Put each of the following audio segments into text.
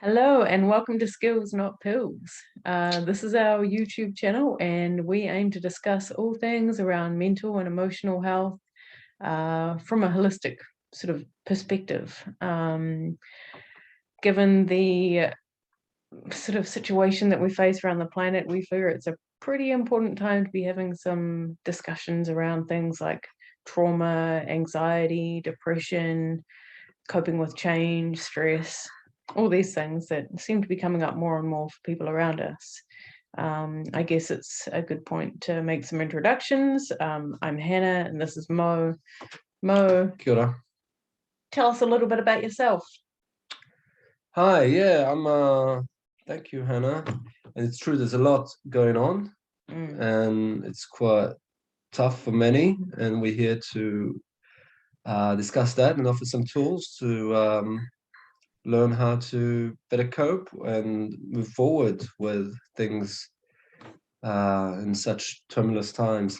Hello and welcome to Skills Not Pills. This is our YouTube channel and we aim to discuss all things around mental and emotional health from a holistic sort of perspective. Given the sort of situation that we face around the planet, we figure it's a pretty important time to be having some discussions around things like trauma, anxiety, depression, coping with change, stress, all these things that seem to be coming up more and more for people around us. I guess it's a good point to make some introductions. I'm Hannah and this is Mo. Mo, Kia ora. tell us a little bit about yourself. Hi, thank you, Hannah. And it's true, there's a lot going on, and it's quite tough for many. And we're here to discuss that and offer some tools to learn how to better cope and move forward with things in such tumultuous times.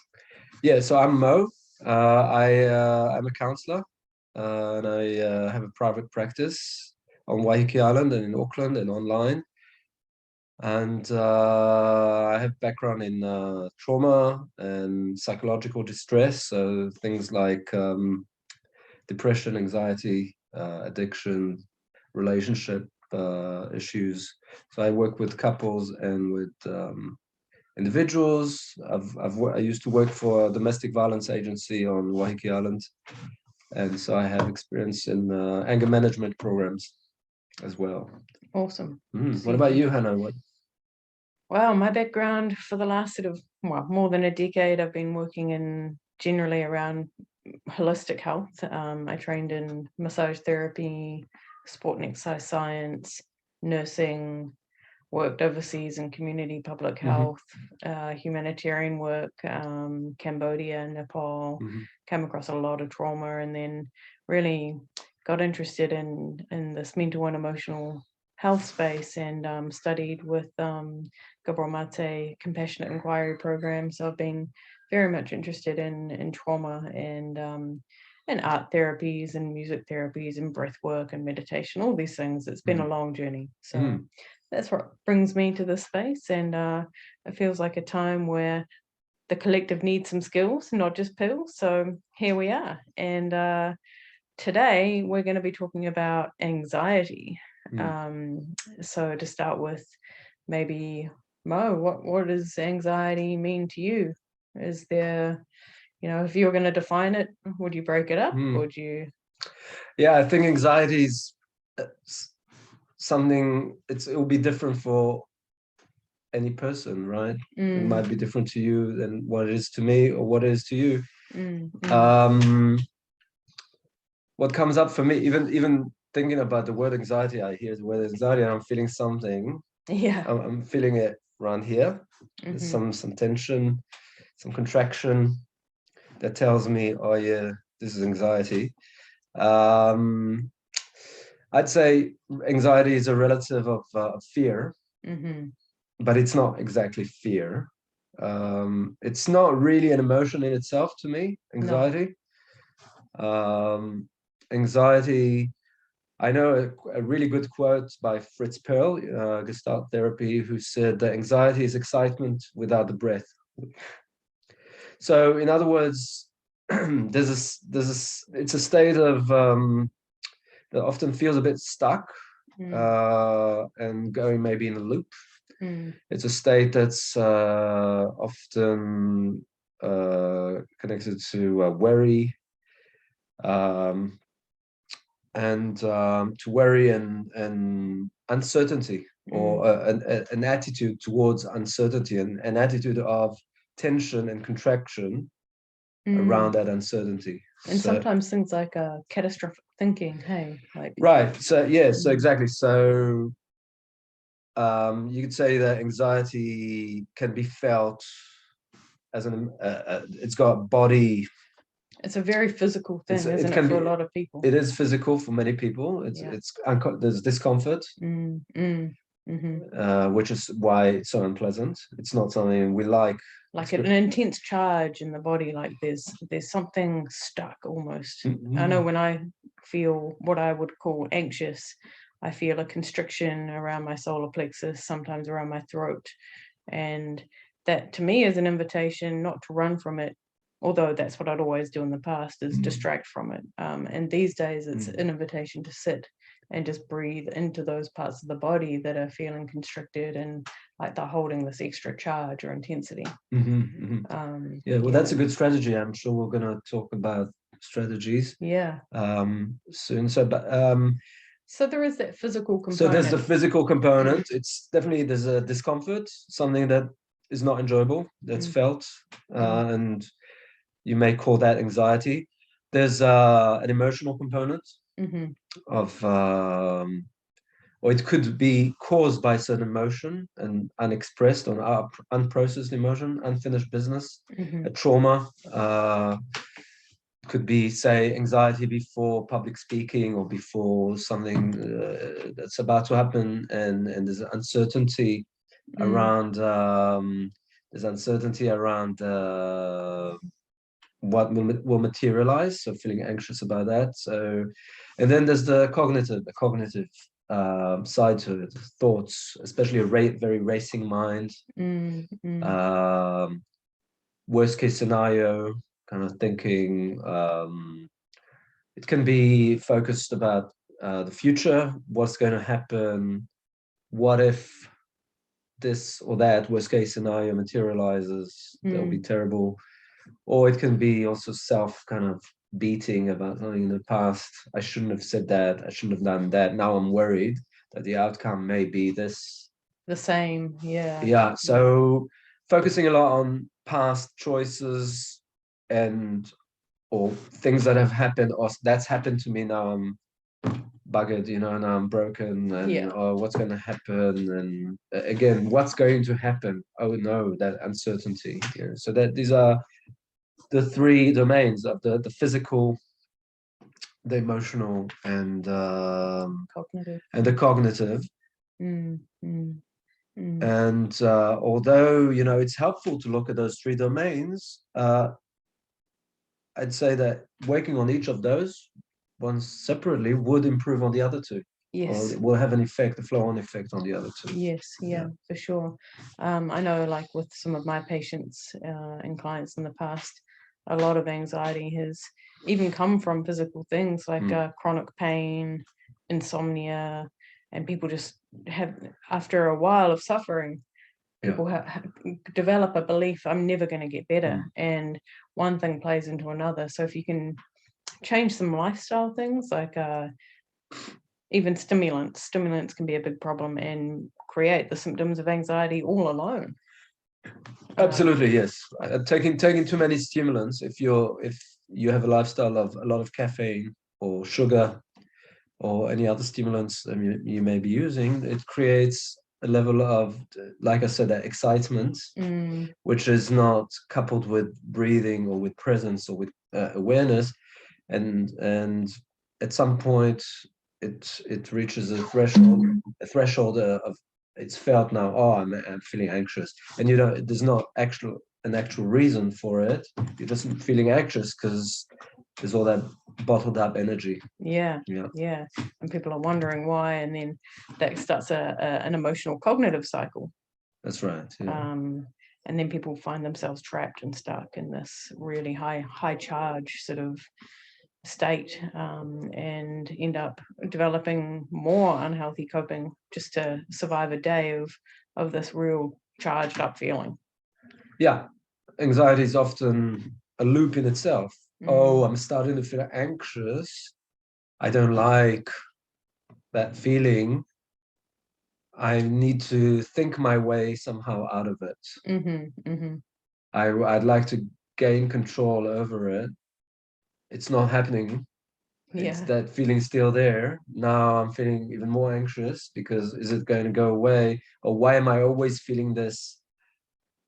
Yeah, so I'm Mo. I'm a counselor, and I have a private practice on Waiheke Island and in Auckland and online. And I have background in trauma and psychological distress, so things like depression, anxiety, addiction, relationship issues. So I work with couples and with individuals. I used to work for a domestic violence agency on Waiheke Island, and so I have experience in anger management programs as well. Awesome. What about you, Hannah? Well, my background for the last sort of, more than a decade, I've been working in generally around holistic health. I trained in massage therapy, sport and exercise science, nursing, worked overseas in community public health, humanitarian work, Cambodia, Nepal, came across a lot of trauma, and then really got interested in this mental and emotional health space and studied with Gabor Mate compassionate inquiry program. So I've been very much interested in trauma and art therapies and music therapies and breath work and meditation, all these things. It's been a long journey. So that's what brings me to this space. And it feels like a time where the collective needs some skills, not just pills. So here we are. And today we're going to be talking about anxiety. So to start with, maybe Mo, what does anxiety mean to you? Is there, if you're going to define it, would you break it up? Would you? Yeah, I think anxiety is something, it will be different for any person, right? It might be different to you than what it is to me or what it is to you. What comes up for me, even thinking about the word anxiety, I hear the word anxiety and I'm feeling something. Yeah. I'm feeling it around here. There's some tension, some contraction that tells me, oh yeah, this is anxiety. I'd say anxiety is a relative of fear, but it's not exactly fear. It's not really an emotion in itself to me, anxiety. No. Anxiety, I know a really good quote by Fritz Perl, Gestalt therapy, who said that anxiety is excitement without the breath. So in other words, it's a state of that often feels a bit stuck and going maybe in a loop. It's a state that's often connected to worry, and to worry and uncertainty, or an attitude towards uncertainty, and an attitude of tension and contraction around that uncertainty. And so, sometimes things like catastrophic thinking, hey, like right. So yeah, so exactly. So you could say that anxiety can be felt as an it's got body. It's a very physical thing, isn't it, for a lot of people? It is physical for many people. There's discomfort, which is why it's so unpleasant. It's not something we like. Like an intense charge in the body, like there's something stuck almost. I know when I feel what I would call anxious, I feel a constriction around my solar plexus, sometimes around my throat. And that to me is an invitation not to run from it, although that's what I'd always do in the past, is distract from it. And these days it's an invitation to sit and just breathe into those parts of the body that are feeling constricted and like they're holding this extra charge or intensity. Yeah, well, that's a good strategy. I'm sure we're going to talk about strategies soon. So there is that physical component. So there's the physical component. It's definitely, there's a discomfort, something that is not enjoyable, that's felt, and you may call that anxiety. There's an emotional component of, or it could be caused by certain emotion and unexpressed or unprocessed emotion, unfinished business, a trauma. Could be, say, anxiety before public speaking or before something that's about to happen, and there's uncertainty around what will materialize, so feeling anxious about that. So, and then there's the cognitive side to it, thoughts, especially a very racing mind, worst case scenario kind of thinking. It can be focused about the future, what's going to happen, what if this or that worst case scenario materializes, that'll be terrible. Or it can be also self kind of beating about something in the past. I shouldn't have said that, I shouldn't have done that, now I'm worried that the outcome may be this, the same. So focusing a lot on past choices and or things that have happened, or that's happened to me, now I'm buggered, now I'm broken, and what's going to happen, and again, what's going to happen, oh no, that uncertainty. So that these are the three domains of the physical, the emotional, and the cognitive. And although it's helpful to look at those three domains, I'd say that working on each of those ones separately would improve on the other two. Yes. Or it will have an effect, a flow-on effect on the other two. Yes, for sure. I know, like with some of my patients and clients in the past, a lot of anxiety has even come from physical things like chronic pain, insomnia, and people just have, after a while of suffering, people develop a belief, I'm never going to get better. And one thing plays into another. So if you can change some lifestyle things, like even stimulants can be a big problem and create the symptoms of anxiety all alone. Absolutely, yes. Taking too many stimulants, if you have a lifestyle of a lot of caffeine or sugar or any other stimulants you may be using, it creates a level of, like I said, that excitement, which is not coupled with breathing or with presence or with awareness, and at some point it reaches a threshold of, it's felt now, oh, I'm feeling anxious, and there's not an actual reason for it. You're just feeling anxious because there's all that bottled up energy. Yeah. And people are wondering why, and then that starts an emotional cognitive cycle. That's right. And then people find themselves trapped and stuck in this really high charge sort of state, and end up developing more unhealthy coping just to survive a day of this real charged up feeling. Yeah, anxiety is often a loop in itself. Oh, I'm starting to feel anxious, I don't like that feeling, I need to think my way somehow out of it. I'd like to gain control over it. It's not happening. It's that feeling still there. Now I'm feeling even more anxious because is it going to go away, or why am I always feeling this?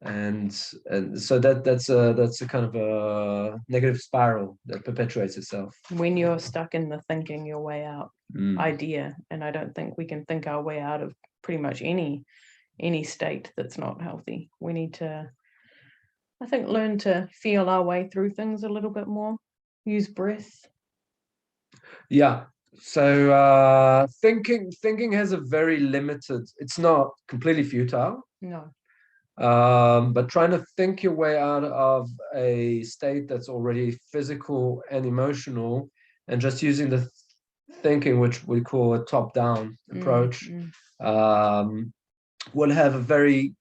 And so that's a kind of a negative spiral that perpetuates itself when you're stuck in the thinking your way out idea. And I don't think we can think our way out of pretty much any state that's not healthy. We need to, I think, learn to feel our way through things a little bit more, use breath. Yeah, So thinking has a very limited, it's not completely futile. No. But trying to think your way out of a state that's already physical and emotional, and just using the thinking, which we call a top-down approach, will have a very,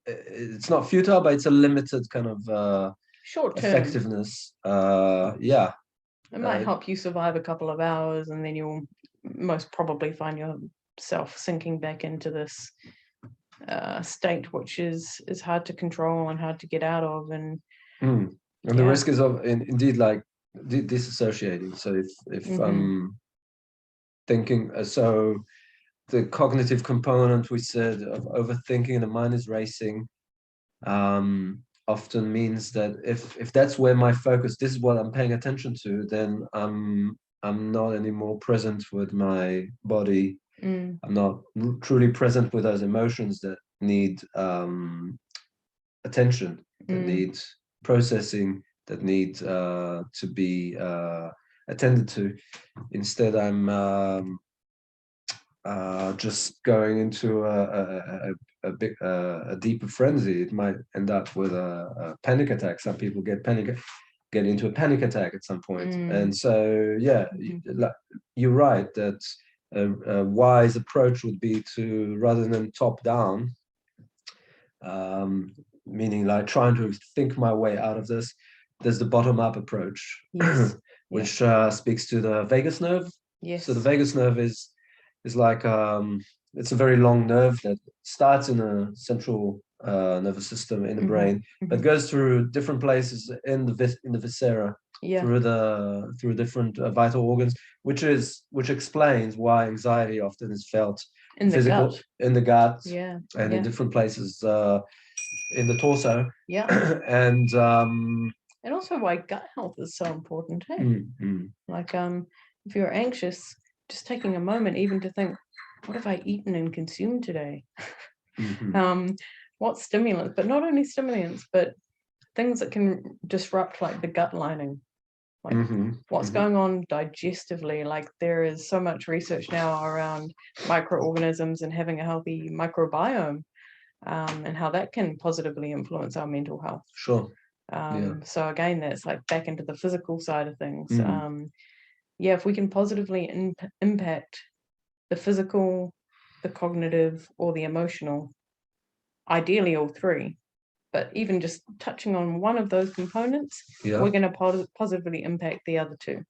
it's not futile, but it's a limited kind of short term effectiveness. Yeah. It might help you survive a couple of hours, and then you'll most probably find yourself sinking back into this state, which is hard to control and hard to get out of. And the risk is of indeed like disassociating. So if thinking, so the cognitive component we said of overthinking, the mind is racing, often means that if that's where my focus, this is what I'm paying attention to, then I'm not anymore present with my body. I'm not truly present with those emotions that need attention, that need processing, that need to be attended to. Instead, I'm just going into a deeper frenzy. It might end up with a panic attack. Some people get into a panic attack at some point. And so, yeah, you're right that a wise approach would be to, rather than top down, meaning like trying to think my way out of this, there's the bottom up approach, which speaks to the vagus nerve. So the vagus nerve is like it's a very long nerve that starts in a central nervous system in the brain, but goes through different places in the viscera, through different vital organs, which explains why anxiety often is felt in the gut, and in different places in the torso. And also why gut health is so important. Hey, like if you're anxious, just taking a moment even to think, what have I eaten and consumed today? What stimulants, but not only stimulants, but things that can disrupt like the gut lining, like what's going on digestively. Like there is so much research now around microorganisms and having a healthy microbiome, and how that can positively influence our mental health. So again, that's like back into the physical side of things. If we can positively impact the physical, the cognitive, or the emotional, ideally all three, but even just touching on one of those components, we're going to positively impact the other two.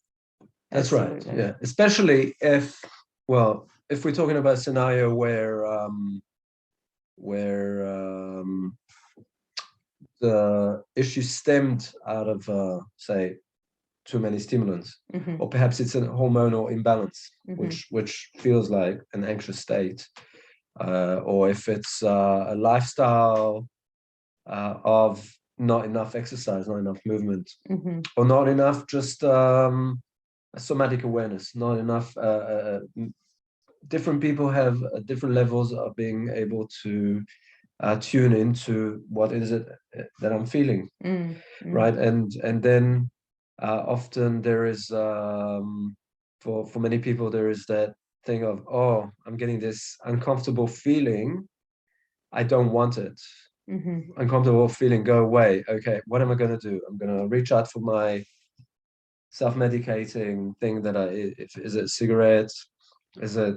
That's right. Yeah, especially if we're talking about a scenario where the issue stemmed out of say too many stimulants, or perhaps it's a hormonal imbalance, which feels like an anxious state, or if it's a lifestyle of not enough exercise, not enough movement, or not enough just somatic awareness, not enough. Different people have different levels of being able to tune into what is it that I'm feeling, right? And then often there is for many people there is that thing of, oh, I'm getting this uncomfortable feeling, I don't want it. Uncomfortable feeling, go away. Okay, what am I going to do? I'm going to reach out for my self-medicating thing that is it cigarettes, is it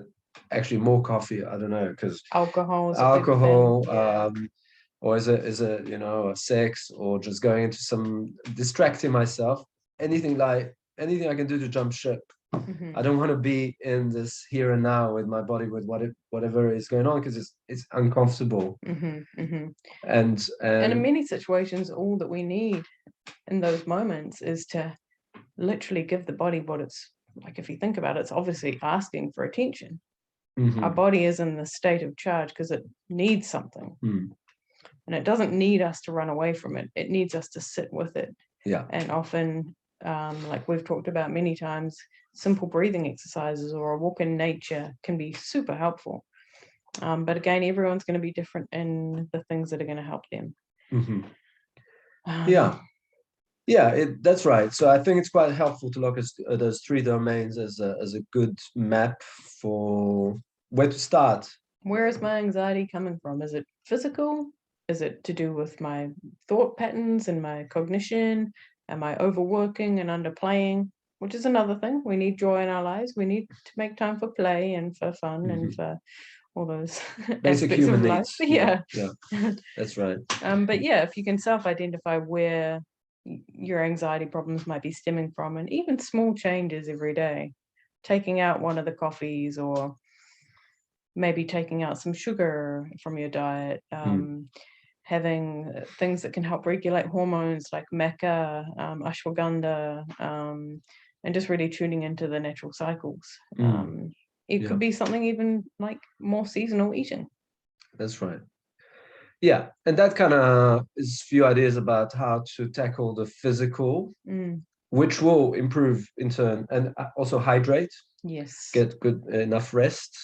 actually more coffee, I don't know, because alcohol, or is it sex, or just going into some distracting myself, anything I can do to jump ship. I don't want to be in this here and now with my body, with whatever is going on, because it's uncomfortable. And in many situations, all that we need in those moments is to literally give the body what it's like. If you think about it, it's obviously asking for attention. Our body is in the state of charge because it needs something, and it doesn't need us to run away from it. It needs us to sit with it. And often, like we've talked about many times, simple breathing exercises or a walk in nature can be super helpful. But again, everyone's going to be different in the things that are going to help them. Yeah, that's right. So I think it's quite helpful to look at those three domains as a good map for where to start. Where is my anxiety coming from? Is it physical? Is it to do with my thought patterns and my cognition? Am I overworking and underplaying? Which is another thing. We need joy in our lives. We need to make time for play and for fun and for all those Basic aspects human of life. needs. Yeah. Yeah, that's right. But yeah, if you can self-identify where your anxiety problems might be stemming from, and even small changes every day, taking out one of the coffees or maybe taking out some sugar from your diet, having things that can help regulate hormones like maca, ashwagandha, and just really tuning into the natural cycles. It could be something even like more seasonal eating. That's right. Yeah, and that kind of is a few ideas about how to tackle the physical, which will improve in turn, and also hydrate. Yes. Get good enough rest.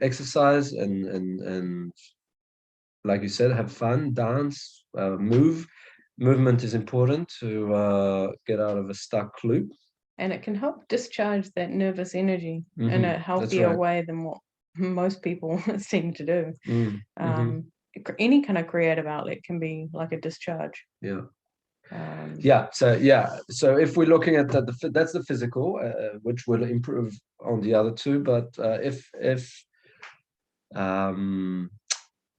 Exercise and like you said, have fun, dance, move. Movement is important to get out of a stuck loop. And it can help discharge that nervous energy in a healthier way than what most people seem to do. Any kind of creative outlet can be like a discharge. Yeah. So if we're looking at that's the physical, which will improve on the other two. But if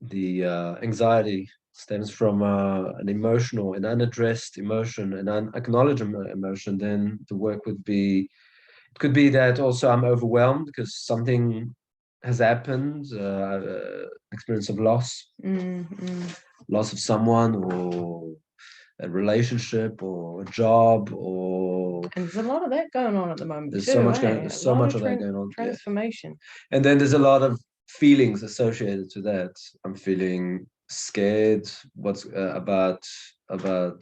the anxiety stems from an emotional, an unaddressed emotion, an unacknowledged emotion, then the work would be, it could be that also I'm overwhelmed because something has happened, experience of loss, loss of someone, or a relationship, or a job, or and there's a lot of that going on at the moment. There's too, so much eh? going. There's so much of that going on. Transformation. Yeah. And then there's a lot of feelings associated to that. I'm feeling scared. What's about the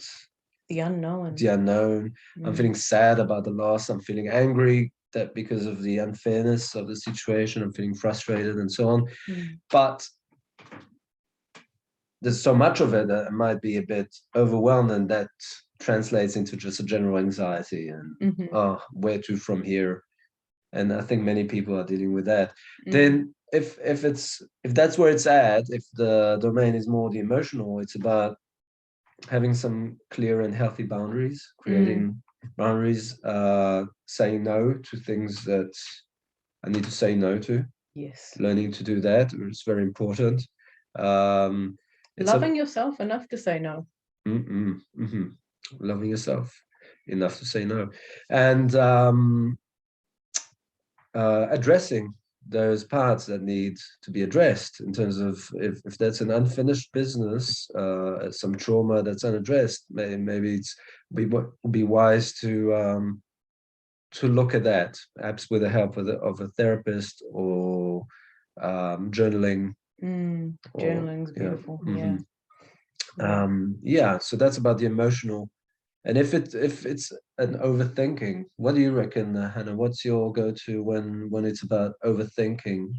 unknown. The unknown. I'm feeling sad about the loss. I'm feeling angry that because of the unfairness of the situation. I'm feeling frustrated and so on. But there's so much of it that it might be a bit overwhelmed, and that translates into just a general anxiety and where to from here. And I think many people are dealing with that. Then if that's where it's at, if the domain is more the emotional, it's about having some clear and healthy boundaries, creating boundaries, saying no to things that I need to say no to. Yes. Learning to do that is very important. Loving yourself enough to say no. Loving yourself enough to say no. And addressing those parts that need to be addressed in terms of if that's an unfinished business, some trauma that's unaddressed, maybe it's be wise to look at that, perhaps with the help of a therapist, or journaling. Journaling's beautiful. So that's about the emotional. And if it's an overthinking, what do you reckon, Hannah? What's your go-to when it's about overthinking?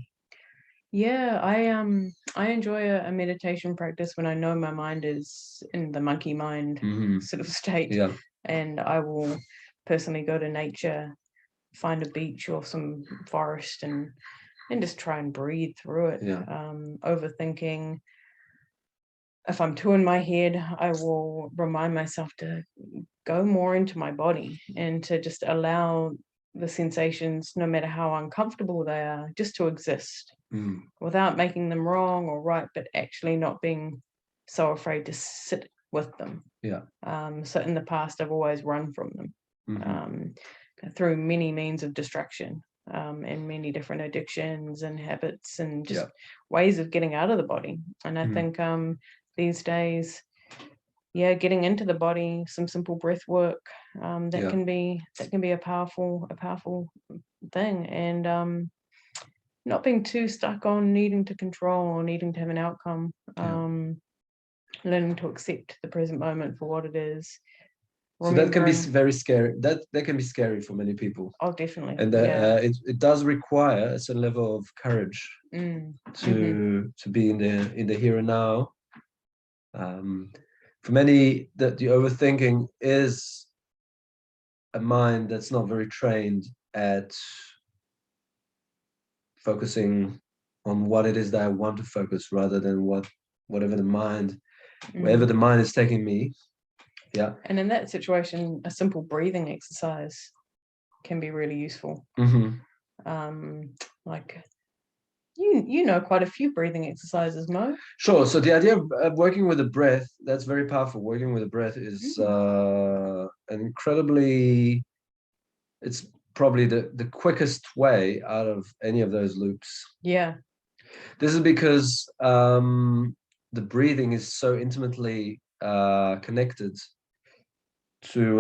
Yeah, I enjoy a meditation practice when I know my mind is in the monkey mind sort of state. Yeah. And I will personally go to nature, find a beach or some forest, and just try and breathe through it. Overthinking. If I'm too in my head, I will remind myself to go more into my body and to just allow the sensations, no matter how uncomfortable they are, just to exist without making them wrong or right, but actually not being so afraid to sit with them. So in the past, I've always run from them through many means of distraction, and many different addictions and habits and just ways of getting out of the body. And I think these days, getting into the body, some simple breath work, that can be a powerful thing. And not being too stuck on needing to control or needing to have an outcome. Learning to accept the present moment for what it is. So that can be very scary. That can be scary for many people. Oh, definitely. And it does require a certain level of courage to be in the here and now. for many, that the overthinking is a mind that's not very trained at focusing on what it is that I want to focus, rather than whatever the mind, wherever the mind is taking me. Yeah. And in that situation, a simple breathing exercise can be really useful. Like you know quite a few breathing exercises, Mo. Sure. So the idea of working with the breath, that's very powerful. Working with the breath is an incredibly, it's probably the quickest way out of any of those loops. Yeah. This is because the breathing is so intimately connected to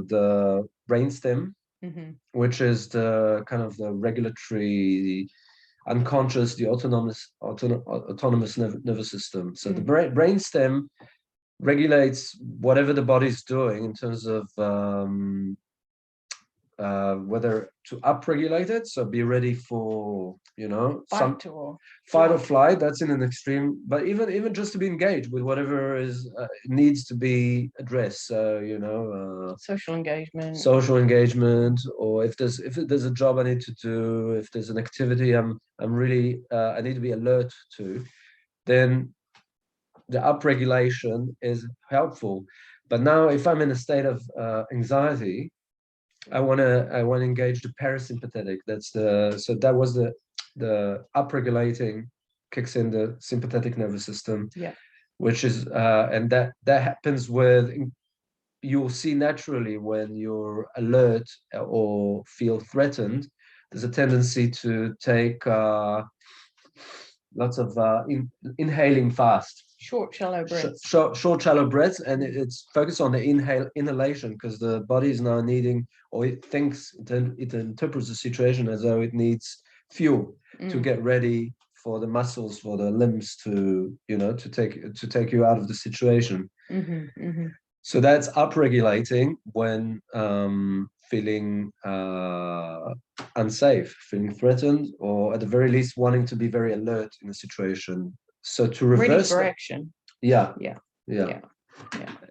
the brainstem, which is the kind of the regulatory, unconscious, the autonomous nervous system. So the brainstem regulates whatever the body's doing in terms of whether to upregulate it, so be ready for, fight or flight. That's in an extreme, but even just to be engaged with whatever is needs to be addressed. So social engagement, or if there's a job I need to do, if there's an activity I'm really I need to be alert to, then the upregulation is helpful. But now, if I'm in a state of anxiety, I want to engage the parasympathetic. That was the upregulating kicks in the sympathetic nervous system. Yeah. Which is and that happens with, you'll see naturally when you're alert or feel threatened, there's a tendency to take lots of inhaling fast. Short, shallow breaths. Short, shallow breaths, and it's focused on the inhalation, because the body is now needing, or it thinks, it interprets the situation as though it needs fuel to get ready for the muscles, for the limbs to take you out of the situation. So that's upregulating when feeling unsafe, feeling threatened, or at the very least wanting to be very alert in a situation. So to reverse, ready for action. Yeah. Yeah.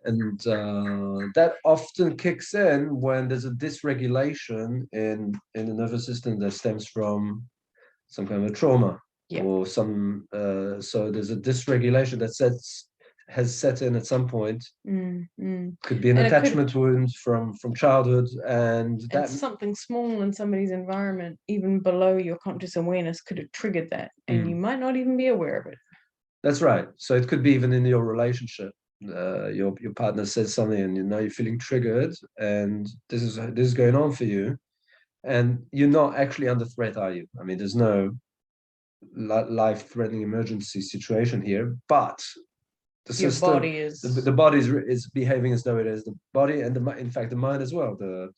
And that often kicks in when there's a dysregulation in the nervous system that stems from some kind of a trauma, or some. So there's a dysregulation that has set in at some point. Could be an attachment wound from childhood, and that's something small in somebody's environment, even below your conscious awareness, could have triggered that, and you might not even be aware of it. That's right. So it could be even in your relationship. Your partner says something, and you're feeling triggered, and this is going on for you, and you're not actually under threat, are you? I mean, there's no life-threatening emergency situation here, but the system, body is the body is behaving as though it is. The body, and in fact the mind as well. The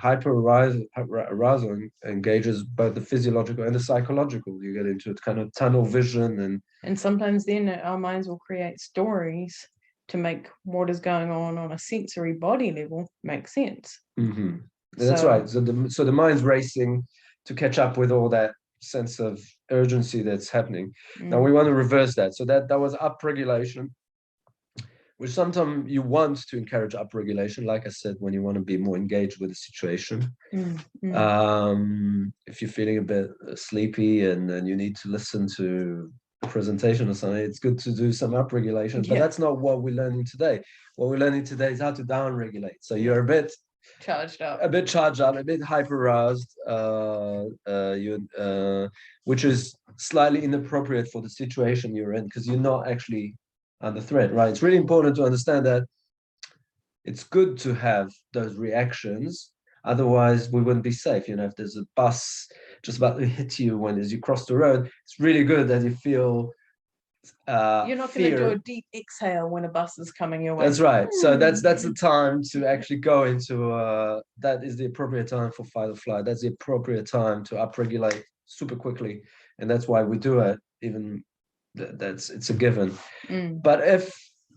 hyper arousal engages both the physiological and the psychological. You get into a kind of tunnel vision, and sometimes then our minds will create stories to make what is going on a sensory body level make sense. That's right. So the mind's racing to catch up with all that sense of urgency that's happening. Now we want to reverse that. So that was upregulation, which sometimes you want to encourage upregulation, like I said, when you want to be more engaged with the situation. If you're feeling a bit sleepy and then you need to listen to a presentation or something, it's good to do some upregulation. But that's not what we're learning today. What we're learning today is how to downregulate. So you're a bit charged up, a bit hyper aroused, which is slightly inappropriate for the situation you're in, because you're not actually under threat, right? It's really important to understand that it's good to have those reactions, otherwise we wouldn't be safe. If there's a bus just about to hit you as you cross the road, it's really good that you feel you're not going to do a deep exhale when a bus is coming your way. That's right. So that's the time to actually go into that is the appropriate time for fight or flight. That's the appropriate time to upregulate super quickly, and that's why we do it. Even it's a given. But if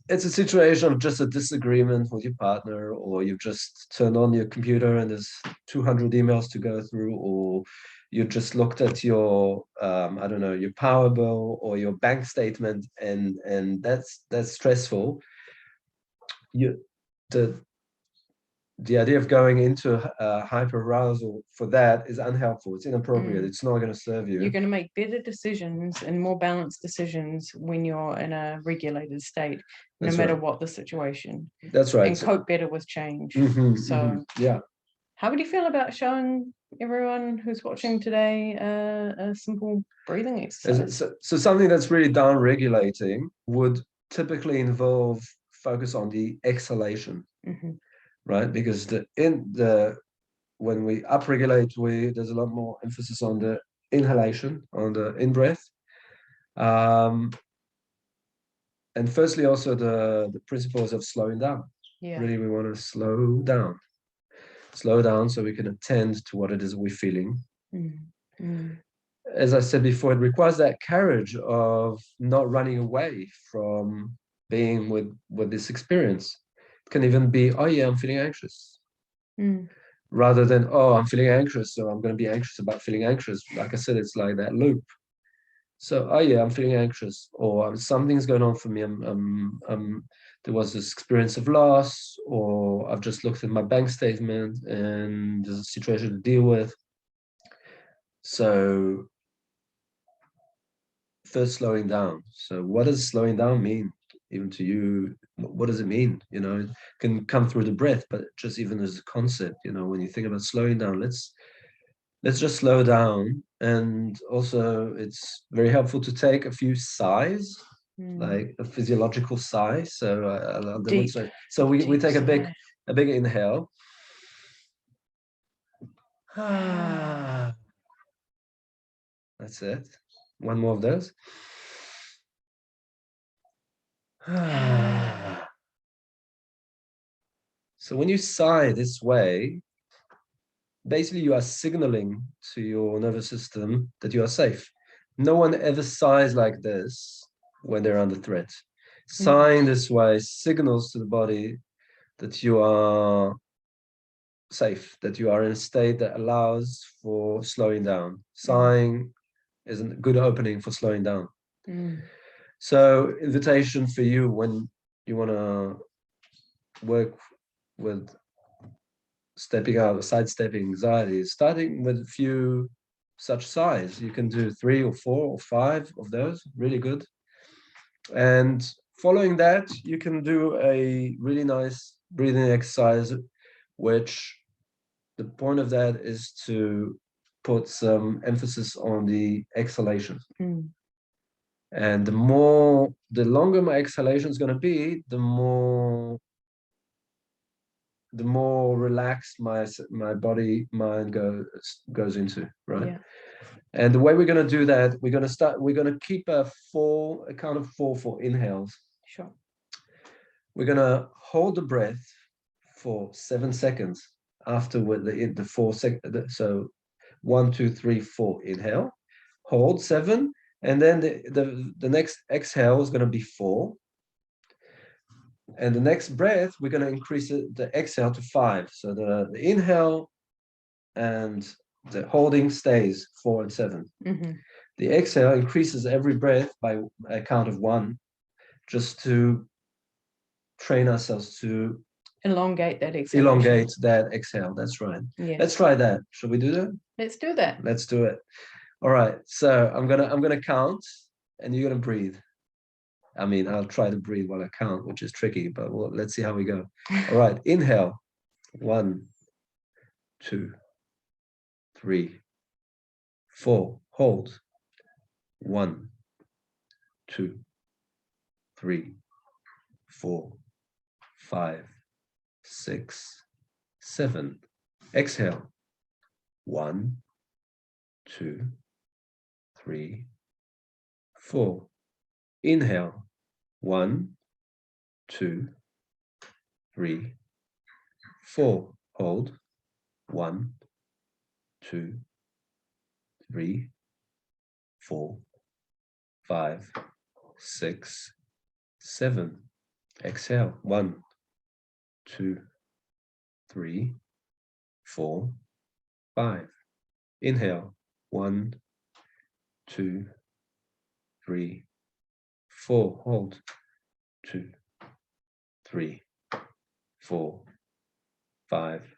it's a situation of just a disagreement with your partner, or you've just turned on your computer and there's 200 emails to go through, or you just looked at your I don't know, your power bill or your bank statement, and that's stressful. You the idea of going into hyper arousal for that is unhelpful. It's inappropriate. It's not going to serve you. You're going to make better decisions and more balanced decisions when you're in a regulated state, no matter what the situation. That's right. And cope better with change. Yeah. How would you feel about showing everyone who's watching today a simple breathing exercise? So something that's really down regulating would typically involve focus on the exhalation. Right, because when we upregulate, there's a lot more emphasis on the inhalation, on the in breath, and firstly also the principles of slowing down. Really, we want to slow down so we can attend to what it is we're feeling. As I said before, it requires that courage of not running away from being with this experience. Can even be, oh yeah, I'm feeling anxious, rather than, oh, I'm feeling anxious, so I'm going to be anxious about feeling anxious. Like I said, it's like that loop. So, oh yeah, I'm feeling anxious, or something's going on for me. There was this experience of loss, or I've just looked at my bank statement and there's a situation to deal with. So first, slowing down. So what does slowing down mean? Even to you, what does it mean? It can come through the breath, but just even as a concept, when you think about slowing down, let's just slow down. And also it's very helpful to take a few sighs, like a physiological sigh. So I'll demonstrate. So we take a big inhale. That's it. One more of those. So when you sigh this way, basically you are signaling to your nervous system that you are safe. No one ever sighs like this when they're under threat. Sighing this way signals to the body that you are safe, that you are in a state that allows for slowing down. Sighing is a good opening for slowing down. So invitation for you when you want to work with stepping out, sidestepping anxiety, starting with a few such sighs. You can do 3 or 4 or 5 of those, really good. And following that, you can do a really nice breathing exercise, which the point of that is to put some emphasis on the exhalation. And the longer my exhalation is going to be, the more relaxed my body mind goes into, right? Yeah. And the way we're going to do that, we're going to keep a count of 4 for inhales. Sure. We're going to hold the breath for 7 seconds after the 4 seconds. So 1, 2, 3, 4, inhale, hold 7, and then the next exhale is going to be 4. And the next breath, we're going to increase the exhale to 5. So the inhale and the holding stays 4 and 7. The exhale increases every breath by a count of 1, just to train ourselves to elongate that exhale. That's right. Yes. Let's try that. Should we do that? Let's do that. Let's do it. All right. So I'm gonna count, and you're gonna breathe. I mean, I'll try to breathe while I count, which is tricky, but let's see how we go. All right. Inhale. 1, 2, 3, 4. Hold. 1, 2, 3, 4, 5, 6, 7. Exhale. 1, 2, 3, 4. Inhale. 1, 2, 3, 4. Hold. 1, 2, 3, 4, 5, 6, 7. Exhale. 1, 2, 3, 4, 5. Inhale. 1, 2, 3, 4. Hold. 2, 3, 4, 5,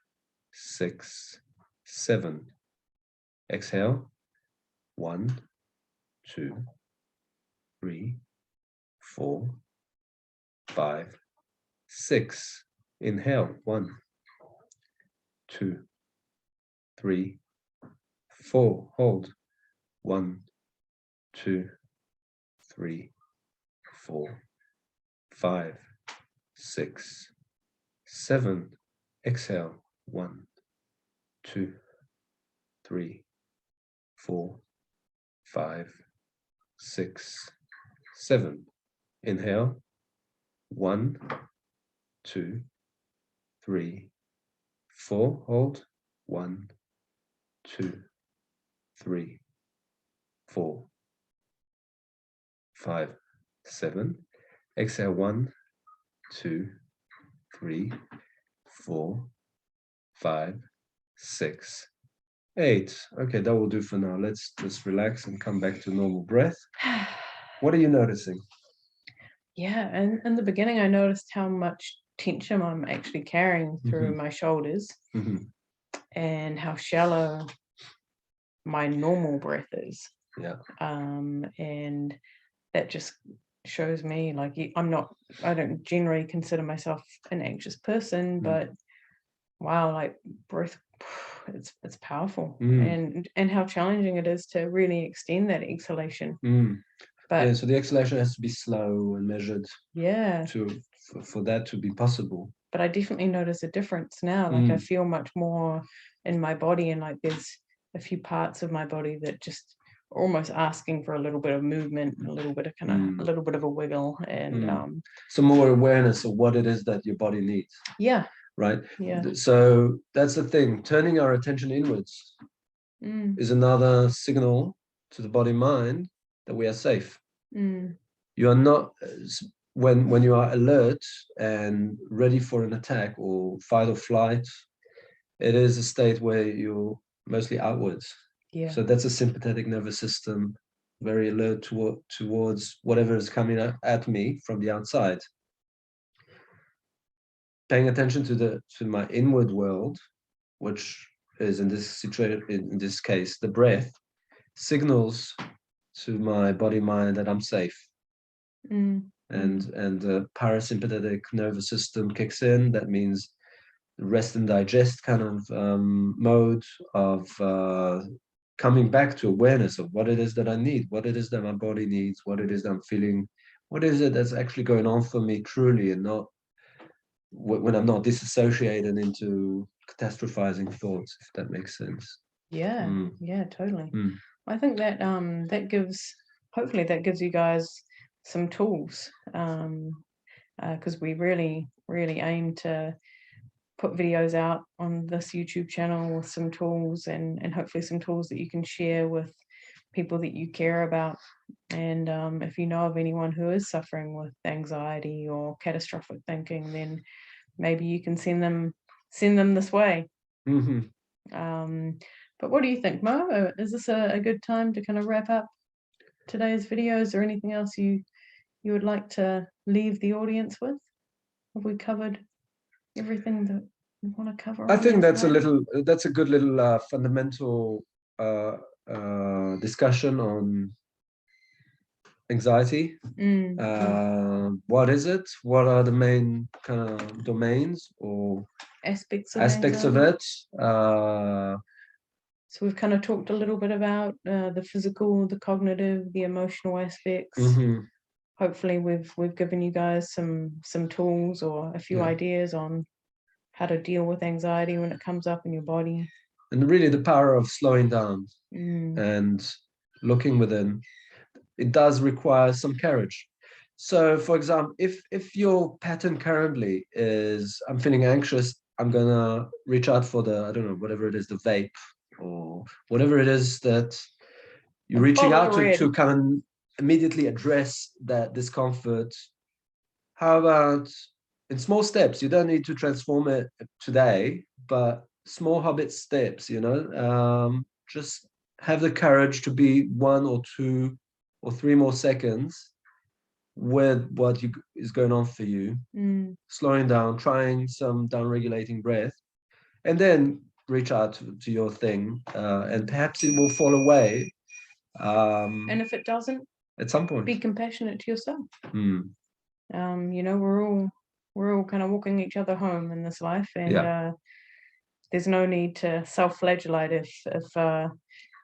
6, 7. Exhale. 1, 2, 3, 4, 5, 6. Inhale. 1, 2, 3, 4. Hold. 1, 2, 3, 4, 5, 6, 7. Exhale. 1, 2, 3, 4, 5, 6, 7. Inhale. 1, 2, 3, 4. Hold. 1, 2, 3, 4, 5, 7. Exhale. 1, 2, 3, 4, 5, 6, 8. Okay, that will do for now. Let's just relax and come back to normal breath. What are you noticing? Yeah, and in the beginning, I noticed how much tension I'm actually carrying through my shoulders and how shallow my normal breath is. Yeah. And that just shows me like I don't generally consider myself an anxious person, but wow, like breath, it's powerful, and how challenging it is to really extend that exhalation. But yeah, so the exhalation has to be slow and measured. Yeah. For that to be possible. But I definitely notice a difference now. Like I feel much more in my body, and like there's a few parts of my body that just almost asking for a little bit of movement, a little bit of a little bit of a wiggle, and some more awareness of what it is that your body needs. Yeah. Right. Yeah. So that's the thing. Turning our attention inwards is another signal to the body mind that we are safe. You are not, when you are alert and ready for an attack or fight or flight, it is a state where you're mostly outwards. Yeah. So that's a sympathetic nervous system, very alert towards whatever is coming at me from the outside. Paying attention to my inward world, which is in this case the breath, signals to my body mind that I'm safe. And the parasympathetic nervous system kicks in. That means rest and digest kind of mode of coming back to awareness of what it is that I need, what it is that my body needs, what it is that I'm feeling, what is it that's actually going on for me truly, and not when I'm not disassociated into catastrophizing thoughts, if that makes sense. Yeah, yeah, totally. I think that hopefully that gives you guys some tools, because we really aim to put videos out on this YouTube channel with some tools, and hopefully some tools that you can share with people that you care about. And if you know of anyone who is suffering with anxiety or catastrophic thinking, then maybe you can send them this way. But what do you think, Mo? Is this a good time to kind of wrap up today's video? Is there anything else you would like to leave the audience with? Have we covered everything that we want to cover? I think that's a good little fundamental discussion on anxiety. What is it? What are the main kind of domains or aspects of it? So we've kind of talked a little bit about the physical, the cognitive, the emotional aspects. Hopefully we've given you guys some tools or a few ideas on how to deal with anxiety when it comes up in your body. And really the power of slowing down and looking within. It does require some courage. So for example, if your pattern currently is, I'm feeling anxious, I'm gonna reach out for I don't know, whatever it is, the vape or whatever it is that you're reaching out to kind of immediately address that discomfort. how about in small steps? You don't need to transform it today, but small habit steps, just have the courage to be 1 or 2 or 3 more seconds with what is going on for you, slowing down, trying some down regulating breath, and then reach out to your thing, and perhaps it will fall away. And if it doesn't, at some point, be compassionate to yourself. Mm. We're all kind of walking each other home in this life, and Yeah. there's no need to self-flagellate if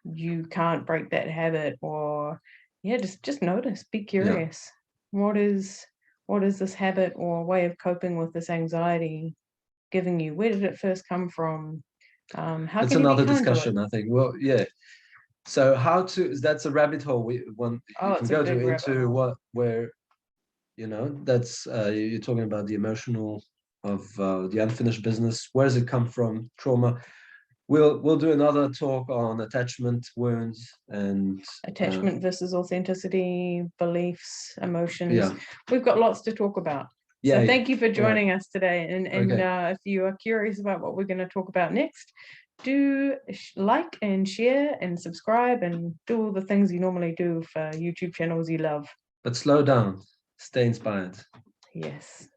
you can't break that habit, or just notice, be curious. What is this habit or way of coping with this anxiety giving you? Where did it first come from? How That's can you be another kind to it? discussion, I think. Well, yeah. So that's a rabbit hole you can It's go a big to rabbit into hole. where that's you're talking about the emotional of the unfinished business. Where does it come from? Trauma. We'll do another talk on attachment wounds and Attachment versus authenticity, beliefs, emotions. yeah. We've got lots to talk about. Yeah, So yeah. thank you for All right. joining us today. And Okay. if you are curious about what we're going to talk about next, do like and share and subscribe and do all the things you normally do for YouTube channels you love. But slow down. Stay inspired. Yes.